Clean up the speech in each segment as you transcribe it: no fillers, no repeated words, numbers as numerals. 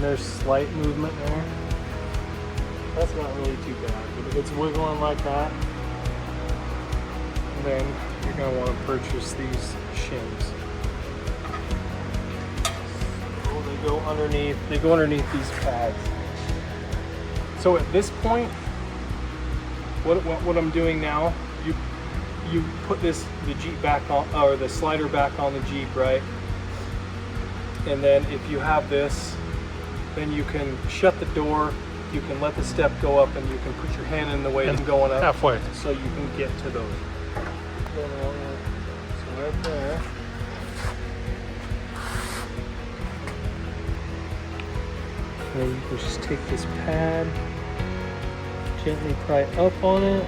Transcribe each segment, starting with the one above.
and there's slight movement there. That's not really too bad, but if it's wiggling like that, then you're going to want to purchase these shims. So they go underneath these pads. So at this point, what I'm doing now, you put the Jeep back on, or the slider back on the Jeep, right? And then if you have this, then you can shut the door, you can let the step go up, and you can put your hand in the way of going up halfway, so you can get to those. So right there. And then you can just take this pad, gently pry up on it.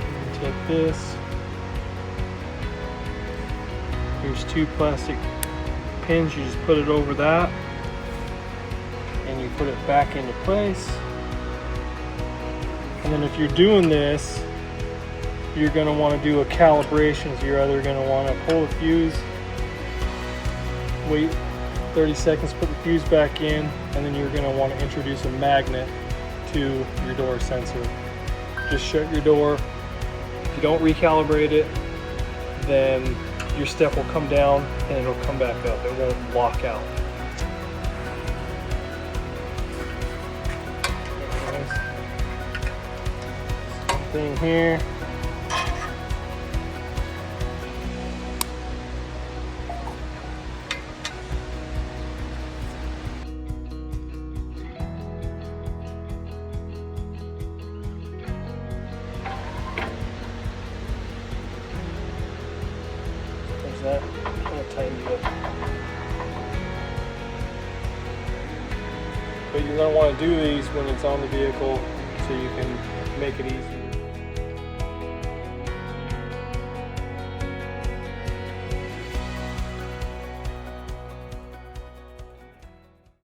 And take this. Here's 2 plastic pins. You just put it over that, and you put it back into place. And then if you're doing this, you're going to want to do a calibration. So you're either going to want to pull the fuse, wait 30 seconds, put the fuse back in, and then you're going to want to introduce a magnet to your door sensor. Just shut your door. If you don't recalibrate it, then your step will come down and it'll come back up. It won't lock out. Same thing here. That kind of tighten you up. But you're going to want to do these when it's on the vehicle so you can make it easy.